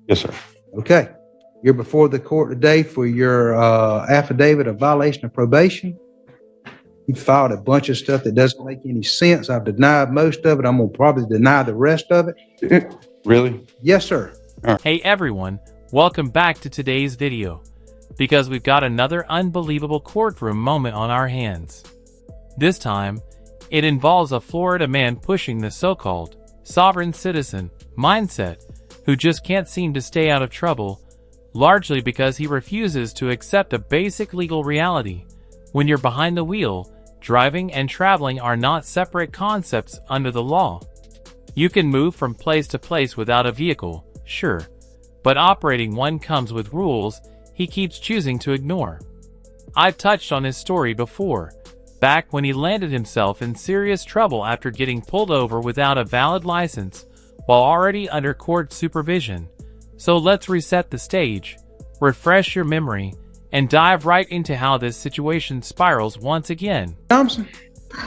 Yes, sir. Okay. You're before the court today for your affidavit of violation of probation. You filed a bunch of stuff that doesn't make any sense. I've denied most of it. I'm going to probably deny the rest of it. Really? Yes, sir. Hey everyone, welcome back to today's video, because we've got another unbelievable courtroom moment on our hands. This time, it involves a Florida man pushing the so-called sovereign citizen mindset who just can't seem to stay out of trouble, largely because he refuses to accept a basic legal reality. When you're behind the wheel, driving and traveling are not separate concepts under the law. You can move from place to place without a vehicle, sure, but operating one comes with rules he keeps choosing to ignore. I've touched on his story before, back when he landed himself in serious trouble after getting pulled over without a valid license while already under court supervision. So let's reset the stage, refresh your memory, and dive right into how this situation spirals once again. Thompson?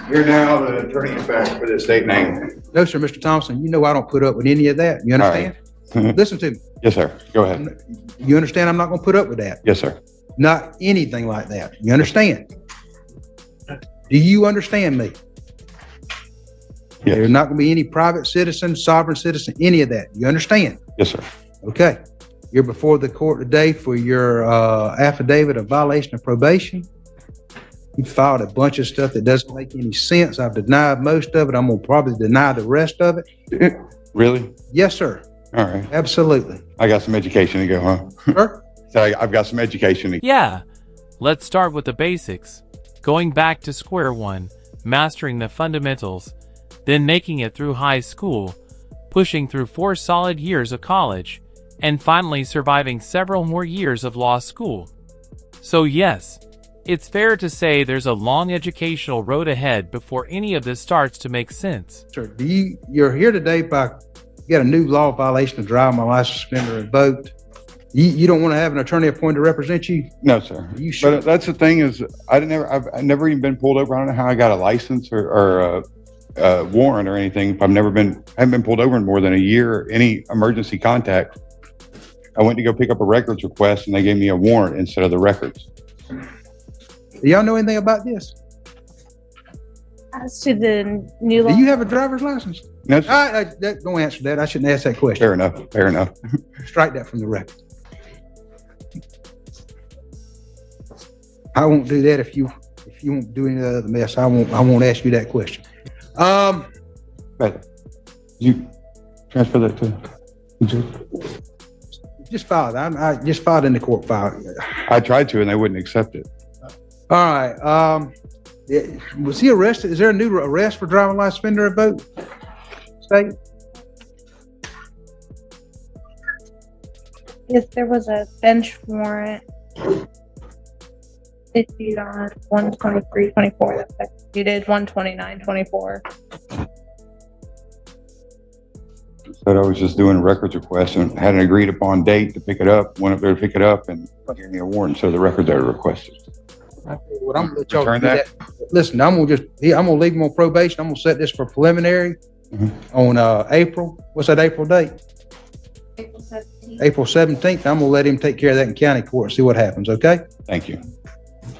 You're now the attorney-in-fact for the state name. No, sir, Mr. Thompson. You know I don't put up with any of that. You understand? Right. Listen to me. Yes, sir. Go ahead. You understand I'm not going to put up with that? Yes, sir. Not anything like that. You understand? Do you understand me? Yes. There's not going to be any private citizen, sovereign citizen, any of that. You understand? Yes, sir. Okay. You're before the court today for your affidavit of violation of probation. You filed a bunch of stuff that doesn't make any sense. I've denied most of it. I'm going to probably deny the rest of it. Really? Yes, sir. All right. Absolutely. I got some education to go, huh? Sir? So I've got some education to go. Yeah, let's start with the basics. Going back to square one, mastering the fundamentals, then making it through high school, pushing through 4 solid years of college, and finally surviving several more years of law school. So yes, it's fair to say there's a long educational road ahead before any of this starts to make sense. Sir, you're here today by, you got a new law violation of driving my license suspended or revoked. You don't want to have an attorney appointed to represent you? No, sir. You sure? But that's the thing is, I've never even been pulled over. I don't know how I got a license or a warrant or anything. I haven't been pulled over in more than a year. Any emergency contact. I went to go pick up a records request and they gave me a warrant instead of the records. Do y'all know anything about this? As to the new law, Do you have a driver's license? No, sir. Don't answer that. I shouldn't ask that question. Fair enough. Fair enough. Strike that from the record. I won't do that if you won't do any other mess. I won't ask you that question. But you transfer that to. Just filed. I just filed in the court file. I tried to, and they wouldn't accept it. All right. Was he arrested? Is there a new arrest for driving license suspended or revoked? State? yes, there was a bench warrant issued on 1/23/24 that's executed 1/29/24. Said I was just doing a records request and had an agreed upon date to pick it up. Went up there to pick it up and gave me a warrant. So the records are requested. I tell you what, I'm gonna let y'all Return do that. Listen, I'm gonna leave him on probation. I'm gonna set this for preliminary on April. What's that April date? April 17th. April 17th. I'm gonna let him take care of that in county court and see what happens. Okay? Thank you.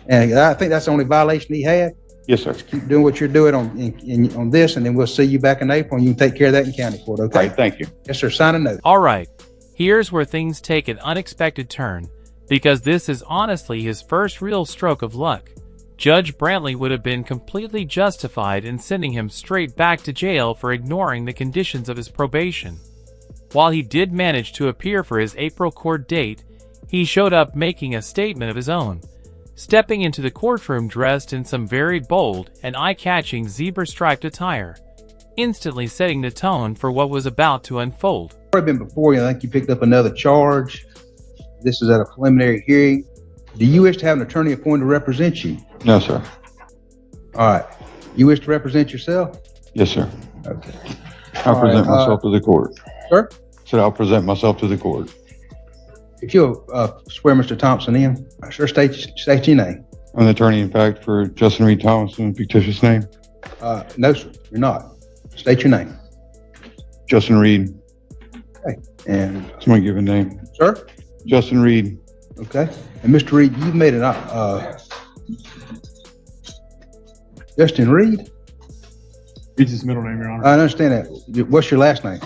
And I think that's the only violation he had. Yes, sir. Keep doing what you're doing on this, and then we'll see you back in April, and you can take care of that in county court. All Okay? right. Thank you. Yes, sir. Sign a note. Alright, here's where things take an unexpected turn, because this is honestly his first real stroke of luck. Judge Brantley would have been completely justified in sending him straight back to jail for ignoring the conditions of his probation. While he did manage to appear for his April court date, he showed up making a statement of his own, stepping into the courtroom dressed in some very bold and eye-catching zebra-striped attire, instantly setting the tone for what was about to unfold. Been before you. I think you picked up another charge. This is at a preliminary hearing. Do you wish to have an attorney appointed to represent you? No, sir. All right. You wish to represent yourself? Yes, sir. Okay. I'll All right, present myself to the court. Sir? Said I'll present myself to the court. If you'll swear Mr. Thompson in, sure, state your name. I'm the attorney, in fact, for Justin Reed Thomason, fictitious name. No, sir, you're not. State your name. Justin Reed. Okay. And, Someone give a name. sir? Justin Reed. Okay. And Mr. Reed, you made an, Justin Reed? Reed's his middle name, Your Honor. I understand that. What's your last name?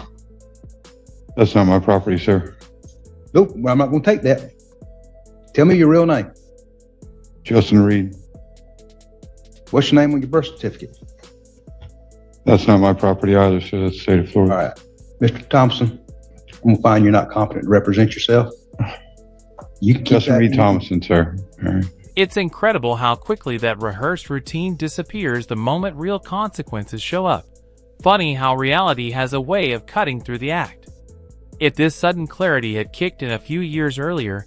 That's not my property, sir. Nope, well, I'm not gonna take that. Tell me your real name. Justin Reed. What's your name on your birth certificate? That's not my property either, sir. That's the state of Florida. All right. Mr. Thompson, I'm gonna find you're not competent to represent yourself. You can keep Justin that Reed in- Thomason, sir. All right. It's incredible how quickly that rehearsed routine disappears the moment real consequences show up. Funny how reality has a way of cutting through the act. If this sudden clarity had kicked in a few years earlier,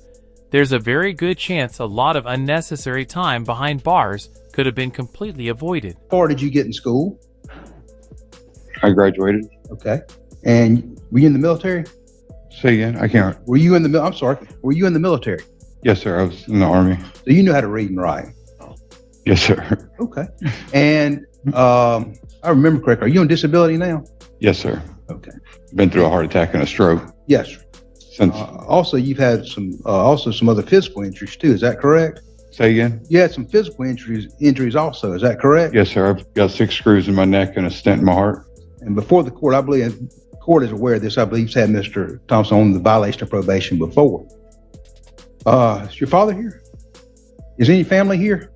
there's a very good chance a lot of unnecessary time behind bars could have been completely avoided. How far did you get in school? I graduated. Okay. And were you in the military? Say again. I can't. Were you in the I'm sorry. Were you in the military? Yes, sir. I was in the Army. So you know how to read and write. Yes, sir. Okay. And I remember correctly. Are you on disability now? Yes, sir. Okay. Been through a heart attack and a stroke Yes. Sir. since. Also, you've had some other physical injuries too. Is that correct? Say again. You had some physical injuries also. Is that correct? Yes, sir. I've got 6 screws in my neck and a stent in my heart. And before the court, I believe the court is aware of this. I believe you've had Mr. Thompson on the violation of probation before. Is your father here? Is any family here?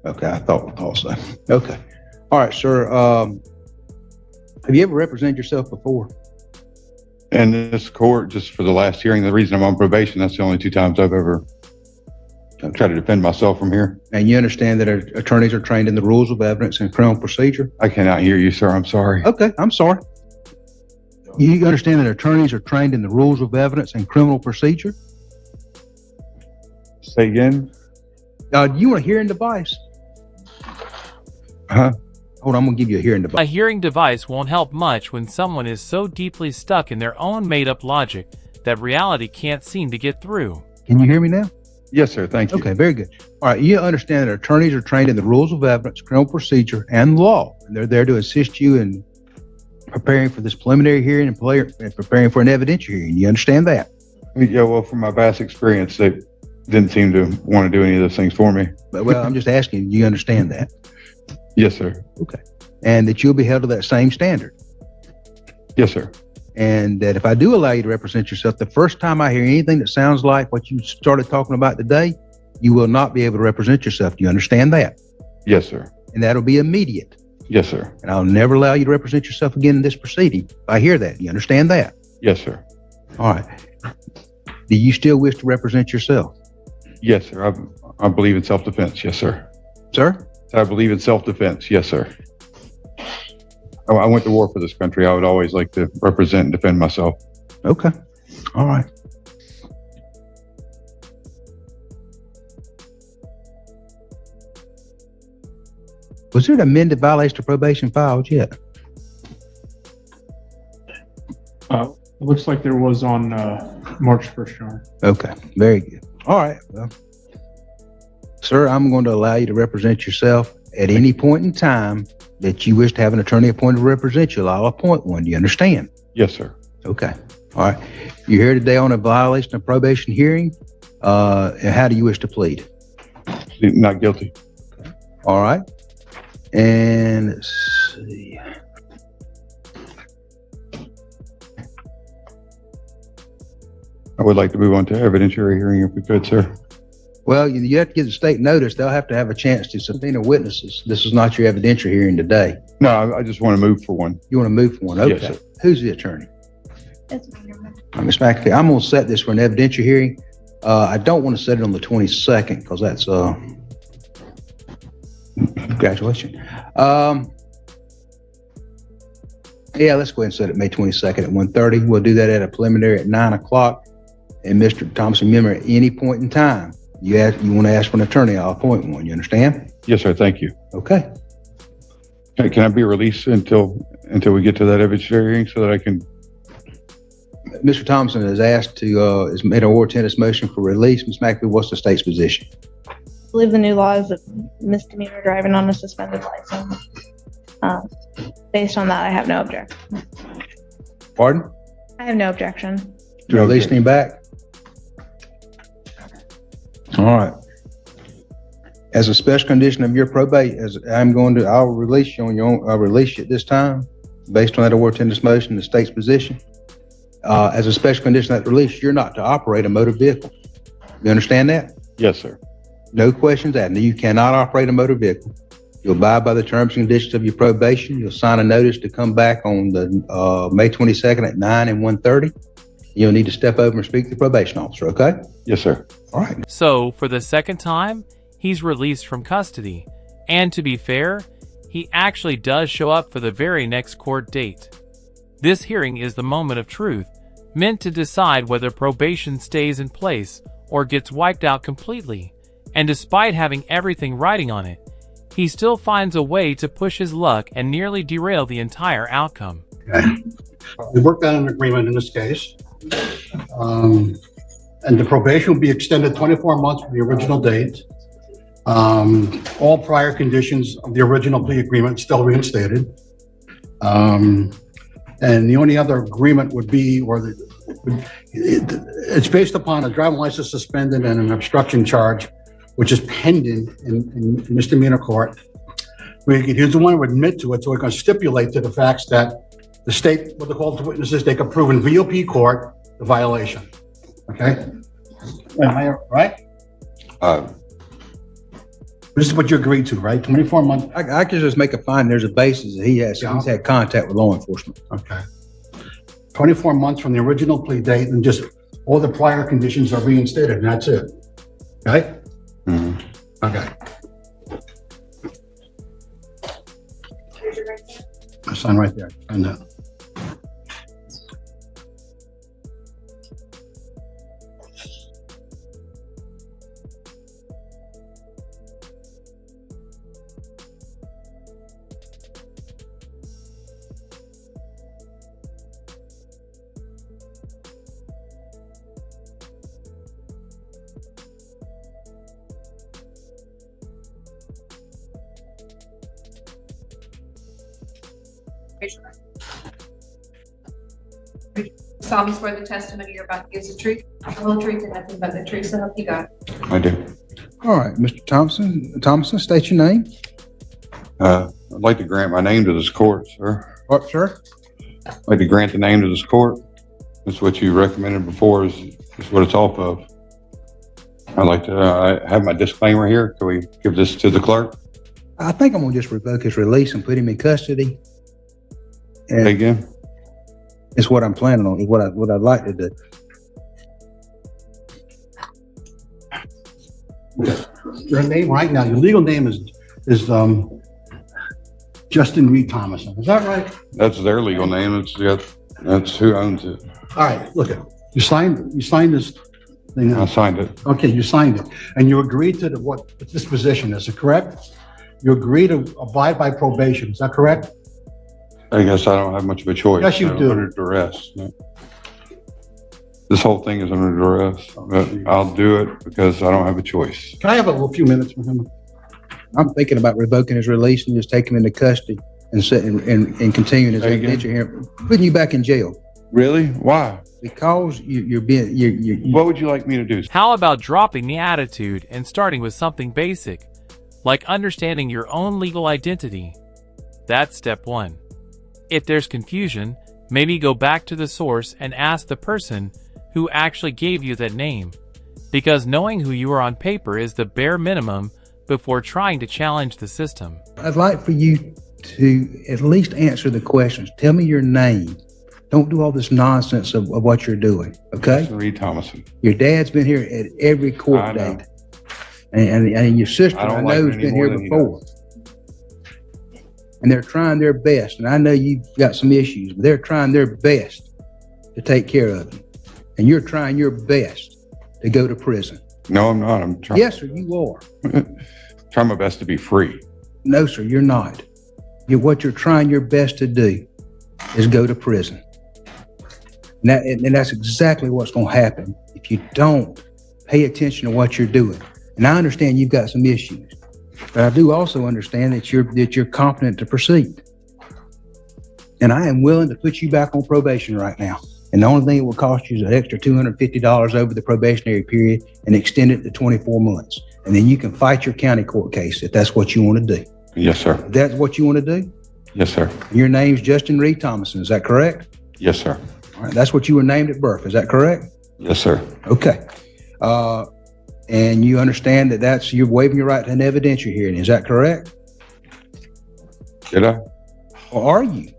Okay, I thought so. Okay. All right, sir. Have you ever represented yourself before? And this court, just for the last hearing, the reason I'm on probation, that's the only 2 times I've ever tried to defend myself from here. And you understand that attorneys are trained in the rules of evidence and criminal procedure? I cannot hear you, sir. I'm sorry. Okay, I'm sorry. You understand that attorneys are trained in the rules of evidence and criminal procedure? Say again. Do you want a hearing device? Huh? Hold on, I'm going to give you a hearing A device. hearing device won't help much when someone is so deeply stuck in their own made-up logic that reality can't seem to get through. Can you hear me now? Yes, sir. Thank you. Okay, very good. All right, you understand that attorneys are trained in the rules of evidence, criminal procedure, and law. And they're there to assist you in preparing for this preliminary hearing and preparing for an evidentiary hearing. You understand that? Yeah, well, from my past experience, they didn't seem to want to do any of those things for me. But, well, I'm just asking, do you understand that? Yes, sir. Okay. And that you'll be held to that same standard. Yes, sir. And that if I do allow you to represent yourself, the first time I hear anything that sounds like what you started talking about today, you will not be able to represent yourself. Do you understand that? Yes, sir. And that'll be immediate. Yes, sir. And I'll never allow you to represent yourself again in this proceeding. If I hear that, you understand that? Yes, sir. All right. Do you still wish to represent yourself? Yes, sir. I believe in self-defense. Yes, sir. Sir? I believe in self-defense. Yes, sir. I went to war for this country. I would always like to represent and defend myself. Okay. All right. Was there an amended violation of probation filed yet? It looks like there was on March 1st, Your Honor. Okay, very good. All right, well, sir, I'm going to allow you to represent yourself at any point in time that you wish to have an attorney appointed to represent you. I'll appoint one. Do you understand? Yes, sir. Okay. All right. You're here today on a violation of probation hearing. How do you wish to plead? Not guilty. All right. And let's see. I would like to move on to evidentiary hearing if we could, sir. Well, you have to give the state notice. They'll have to have a chance to subpoena witnesses. This is not your evidentiary hearing today. No, I just want to move for one. You want to move for one? Okay. Yes, sir. Who's the attorney? It's wonderful. Ms. McAfee, I'm going to set this for an evidentiary hearing. I don't want to set it on the 22nd because that's graduation. Yeah, let's go ahead and set it May 22nd at 1:30. We'll do that at a preliminary at 9 o'clock. And Mr. Thompson, remember, at any point in time, you want to ask for an attorney, I'll appoint one. You understand? Yes, sir. Thank you. Okay. Can I be released until we get to that evidentiary hearing so that I can? Mr. Thompson has asked to, has made an oral tennis motion for release. Ms. McAfee, what's the state's position? I believe the new law is a misdemeanor driving on a suspended license. Based on that, I have no objection. Pardon? I have no objection. To release him back? All right. As a special condition of your probate, I'll release you on your own, I'll release you at this time, based on that award tenders motion, the state's position. As a special condition of that release, you're not to operate a motor vehicle. You understand that? Yes, sir. No questions asked. You cannot operate a motor vehicle. You'll abide by the terms and conditions of your probation. You'll sign a notice to come back on the May 22nd at 9 and 1:30. You'll need to step over and speak to the probation officer, okay? Yes, sir. All right. So, for the second time, he's released from custody. And to be fair, he actually does show up for the very next court date. This hearing is the moment of truth, meant to decide whether probation stays in place or gets wiped out completely. And despite having everything riding on it, he still finds a way to push his luck and nearly derail the entire outcome. Okay. We worked out an agreement in this case. And the probation will be extended 24 months from the original date. All prior conditions of the original plea agreement still reinstated. And the only other agreement would be, it's based upon a driving license suspended and an obstruction charge, which is pending in misdemeanor court. He doesn't want to admit to it, so we're going to stipulate to the facts that the state, what they call the witnesses, they can prove in VOP court the violation. Okay? Am I right? This is what you agreed to, right? 24 months. I can just make a find there's a basis that he's had contact with law enforcement. Okay. 24 months from the original plea date, and just all the prior conditions are reinstated, and that's it. Okay? Mhm. Okay. I sign right there. Sign that. Solemnly swear the testimony you're about to give is the truth, the whole truth, and nothing but the truth, so help you God. I do. All right, Mr. Thompson, state your name. I'd like to grant my name to this court, sir. What, sir? I'd like to grant the name to this court. That's what you recommended before is what it's off of. I'd like to I have my disclaimer here. Can we give this to the clerk? I think I'm gonna just revoke his release and put him in custody. Say And again? it's what I'm planning on, what I'd like to do. Your name right now, your legal name is Justin Reed Thomason. Is that right? That's their legal name. That's who owns it. All right, look at, you signed this thing. I signed it. Okay, you signed it, and you agreed to what the disposition is it correct? You agree to abide by probation, is that correct? I guess I don't have much of a choice. Yes, you I'm do. Under duress. This whole thing is under duress, but I'll do it because I don't have a choice. Can I have a few minutes with him? I'm thinking about revoking his release and just taking him into custody and continuing his Say again? adventure here, putting you back in jail Really? Why? because you're being What would you like me to do? How about dropping the attitude and starting with something basic, like understanding your own legal identity? That's step one. If there's confusion, maybe go back to the source and ask the person who actually gave you that name, because knowing who you are on paper is the bare minimum before trying to challenge the system. I'd like for you to at least answer the questions. Tell me your name. Don't do all this nonsense of what you're doing, okay? Justin Reed Thomason. Your dad's been here at every I court know. date. And your sister, I don't I like know, it has been any more here than he before. And they're trying their best. And I know you've got some issues, but they're trying their best to take care of you. And you're trying your best to go to prison. No, I'm not. I'm trying, Yes, sir, you are. trying my best to be free. No, sir, you're not. What you're trying your best to do is go to prison. And that's exactly what's going to happen if you don't pay attention to what you're doing. And I understand you've got some issues, but I do also understand that you're competent to proceed. And I am willing to put you back on probation right now And the only thing it will cost you is an extra $250 over the probationary period and extend it to 24 months. And then you can fight your county court case if that's what you want to do. Yes, sir. If that's what you want to do? Yes, sir. Your name's Justin Reed Thomason, is that correct? Yes, sir. All right, that's what you were named at birth, is that correct? Yes, sir. Okay. And you understand that you're waiving your right to an evidentiary hearing, is that correct? Did I? Or are you?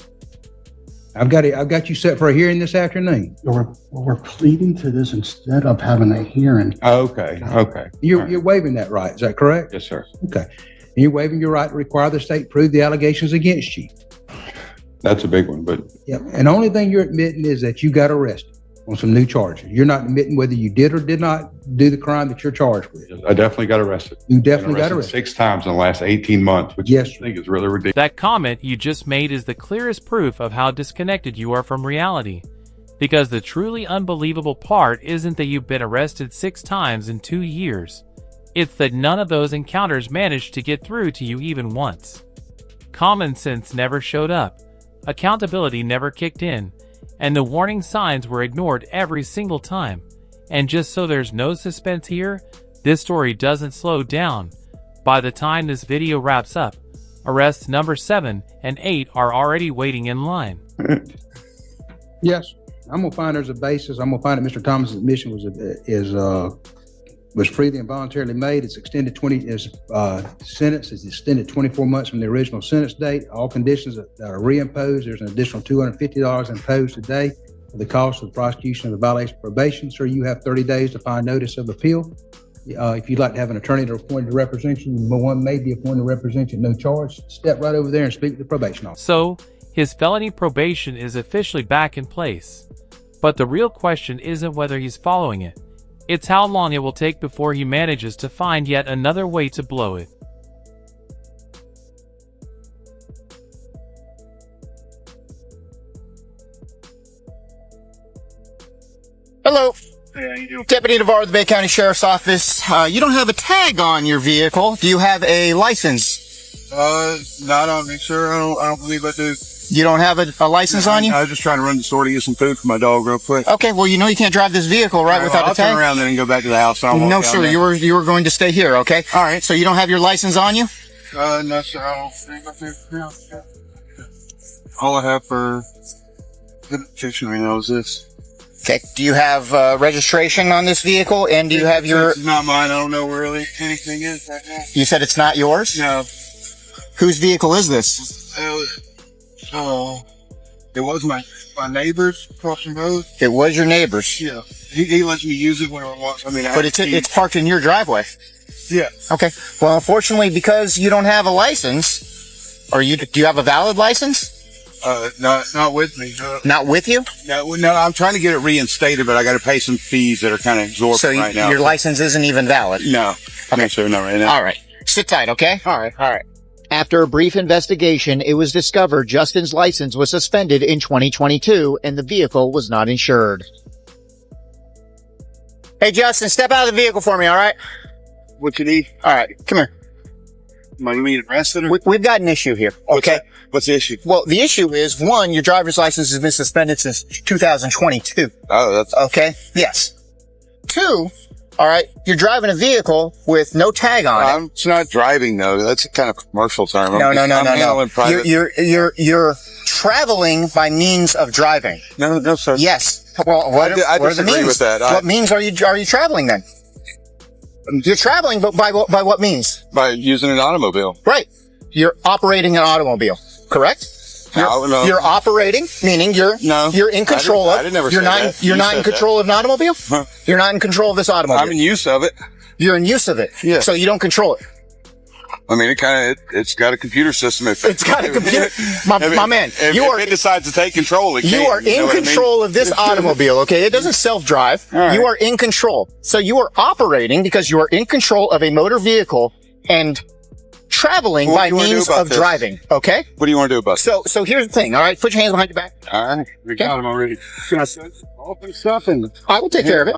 I've got you set for a hearing this afternoon. We're pleading to this instead of having a hearing. Okay. Okay. You're waiving that right, is that correct? Yes, sir. Okay. And you're waiving your right to require the state prove the allegations against you. That's a big one, but Yep. And the only thing you're admitting is that you got arrested on some new charges. You're not admitting whether you did or did not do the crime that you're charged with. I definitely got arrested. You definitely got arrested. 6 times in the last 18 months, which Yes, I think is really ridiculous. That comment you just made is the clearest proof of how disconnected you are from reality. Because the truly unbelievable part isn't that you've been arrested 6 times in 2 years. It's that none of those encounters managed to get through to you even once. Common sense never showed up. Accountability never kicked in. And the warning signs were ignored every single time. And just so there's no suspense here, this story doesn't slow down. By the time this video wraps up, arrests number 7 and 8 are already waiting in line. yes. I'm gonna find there's a basis. I'm gonna find that Mr. Thomas' admission was freely and voluntarily made. It's extended sentence is extended 24 months from the original sentence date. All conditions that are reimposed. There's an additional $250 imposed today for the cost of the prosecution of the violation of probation. Sir, you have 30 days to file notice of appeal. If you'd like to have an attorney to appoint to represent you, one may be appointed to represent you at no charge. Step right over there and speak to the probation officer. So, his felony probation is officially back in place. But the real question isn't whether he's following it. It's how long it will take before he manages to find yet another way to blow it. Hello. Deputy Navarro of the Bay County Sheriff's Office. You don't have a tag on your vehicle. Do you have a license? Not on me, sir. I don't believe I do. You don't have a license on you? I was just trying to run to the store to get some food for my dog real quick. Okay, well, you know you can't drive this vehicle, right, without I'll a tag? turn around then and go back to the house. I'll walk No, down sir. there. You were going to stay here, okay? All right. So you don't have your license on you? No, sir. I don't think I do. No. All I have for fishing right now is this. Okay. Do you have registration on this vehicle? And do you have your... It's not mine. I don't know where really anything is right now. You said it's not yours? No. Whose vehicle is this? It was my neighbor's crossing the road. It was your neighbor's? Yeah. He lets me use it whenever I want. I mean, But it's parked in your driveway? Yeah. Okay. Well, unfortunately, because you don't have a license, do you have a valid license? Not with me. Not with you? No, I'm trying to get it reinstated, but I got to pay some fees that are kind of exorbitant So right now. your license isn't even valid? No. Okay. No, sir, not right now. All right. Sit tight, okay? All right. After a brief investigation, it was discovered Justin's license was suspended in 2022 and the vehicle was not insured. Hey, Justin, step out of the vehicle for me, all right? What you need? All right, come here. Am I going to be arrested? Or? We've got an issue here, okay? What's the issue? Well, the issue is, one, your driver's license has been suspended since 2022. Oh, that's... Okay? Yes. Two, all right, you're driving a vehicle with no tag on it. It's not driving, though. That's a kind of commercial term. No. handling private. You're traveling by means of driving. No, sir. Yes. Well, what I are the disagree means? with that. What means are you traveling then? You're traveling, but by what means? By using an automobile. Right. You're operating an automobile, correct? No. You're operating, meaning you're in control of. I didn't never You're say not. that. You're You not in said control of an automobile. Huh? You're not in control of this automobile. I'm in use of it. You're in use of it. Yeah. So you don't control it. I mean, it's got a computer system. It's got a computer. My man, if it decides to take control, you are in control of this automobile, okay? It doesn't self-drive. Right. You are in control. So you are operating because you are in control of a motor vehicle and traveling by means of driving, okay? What do you want to do about it? So here's the thing, all right? Put your hands behind your back. All right. We got him already. Can I set all this stuff in? I will take care of it.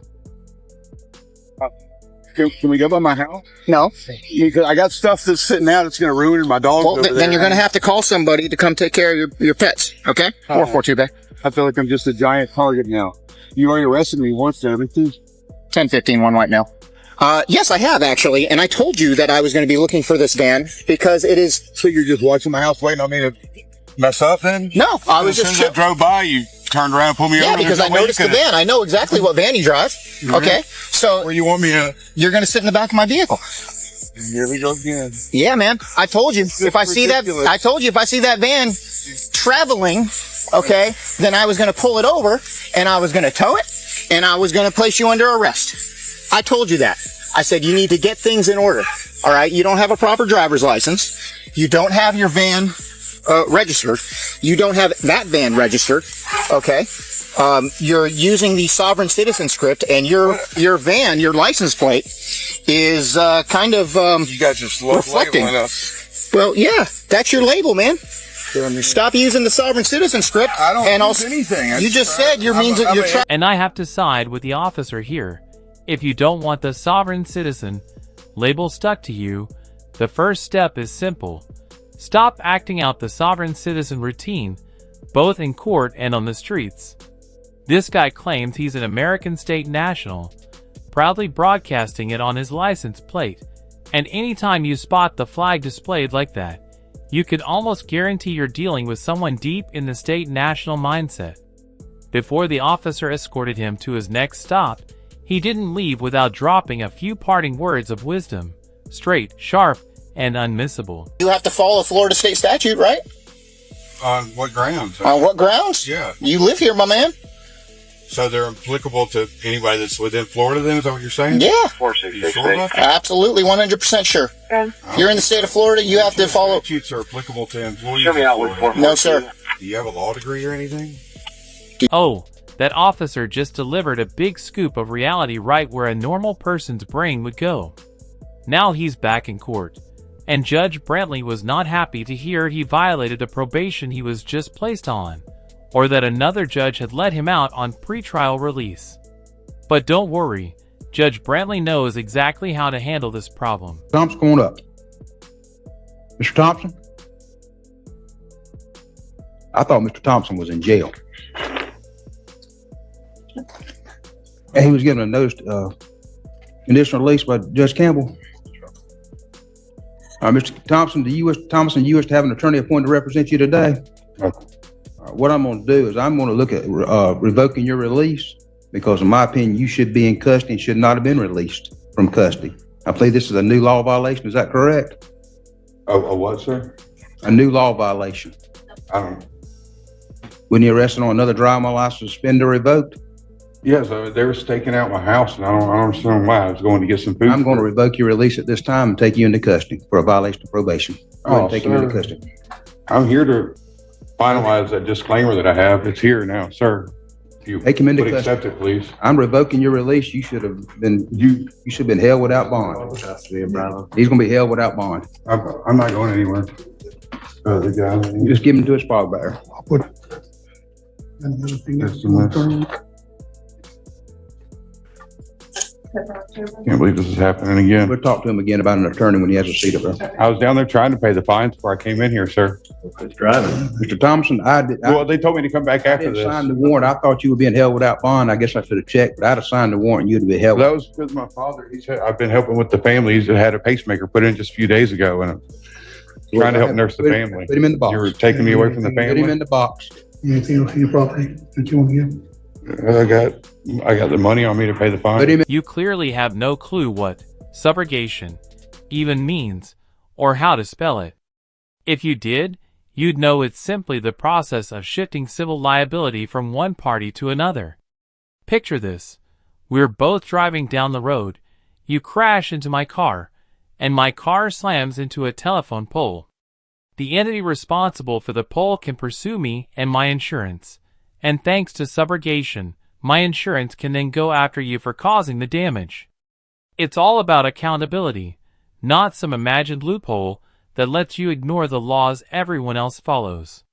Can we go by my house? No. I got stuff that's sitting out that's going to ruin my dog. Well, then you're going to have to call somebody to come take care of your pets, okay? 442, babe. I feel like I'm just a giant target now. You already arrested me once, haven't you? 1015, one white male. Yes, I have actually, and I told you that I was going to be looking for this van because it is. So you're just watching my house waiting on me to mess up then? No, I was as soon as I drove by, you turned around and pulled me over. Yeah, because I noticed the van. I know exactly what van you drive. Okay, so where you want me at? You're going to sit in the back of my vehicle. Here we go again. Yeah, man. I told you if I see that, I told you if I see that van traveling, okay, then I was going to pull it over and I was going to tow it and I was going to place you under arrest. I told you that. I said, you need to get things in order. All right. You don't have a proper driver's license. You don't have your van registered. You don't have that van registered. Okay. You're using the sovereign citizen script and your van, your license plate is, kind of, you guys just reflecting. Well, yeah, that's your label, man. Stop using the sovereign citizen script. I don't and use anything. You just said you're means that you're trying. And I have to side with the officer here. If you don't want the sovereign citizen label stuck to you, the first step is simple. Stop acting out the sovereign citizen routine, both in court and on the streets. This guy claims he's an American state national, proudly broadcasting it on his license plate, and anytime you spot the flag displayed like that, you can almost guarantee you're dealing with someone deep in the state national mindset. Before the officer escorted him to his next stop, he didn't leave without dropping a few parting words of wisdom, straight, sharp, and unmissable. You have to follow Florida state statute, right? On what grounds? On what grounds? Yeah. You live here, my man. So they're applicable to anybody that's within Florida then, is that what you're saying? Yeah. You sure about that? Absolutely, 100% sure. If you're in the state of Florida, you have to follow. Statutes are applicable to employees. Show me out with No, sir. Do you have a law degree or anything? Oh, that officer just delivered a big scoop of reality right where a normal person's brain would go. Now he's back in court, and Judge Brantley was not happy to hear he violated the probation he was just placed on, or that another judge had let him out on pretrial release. But don't worry, Judge Brantley knows exactly how to handle this problem. Thompson, going up. Mr. Thompson? I thought Mr. Thompson was in jail. And he was given a notice, conditional release by Judge Campbell. Mr. Thompson, you wish to have an attorney appointed to represent you today? What I'm going to do is I'm going to look at revoking your release because, in my opinion, you should be in custody and should not have been released from custody. I believe this is a new law violation. Is that correct? A what, sir? A new law violation. I don't. When you arrested on another driving license, suspended or revoked? Yes, they were staking out my house, and I don't understand why. I was going to get some food. I'm going to revoke your release at this time and take you into custody for a violation of probation. Go ahead and take you into custody. I'm here to finalize that disclaimer that I have. It's here now, sir. If you Take him into would custody. accept it, please. I'm revoking your release. You should have been held without bond. He's going to be held without bond. I'm not going anywhere. The guy. You just give him to his fog bearer. That's the next. Can't believe this is happening again. We'll talk to him again about an attorney when he has a seat up there. I was down there trying to pay the fines before I came in here, sir. Mr. Thompson, Well, they told me to come back I after didn't this. sign the warrant. I thought you were being held without bond. I guess I should have checked, but I'd have signed the warrant. You'd be held. That was because my father, he said, I've been helping with the family. He's had a pacemaker put in just a few days ago, and I'm trying to help nurse the family. Put him in the box. You were taking me away from the Put him family. in the box. Anything else in your property that you want to give? I got the money on me to pay the fine. Put him in. You clearly have no clue what subrogation even means, or how to spell it. If you did, you'd know it's simply the process of shifting civil liability from one party to another. Picture this. We're both driving down the road. You crash into my car, and my car slams into a telephone pole. The entity responsible for the pole can pursue me and my insurance. And thanks to subrogation, my insurance can then go after you for causing the damage. It's all about accountability, not some imagined loophole that lets you ignore the laws everyone else follows.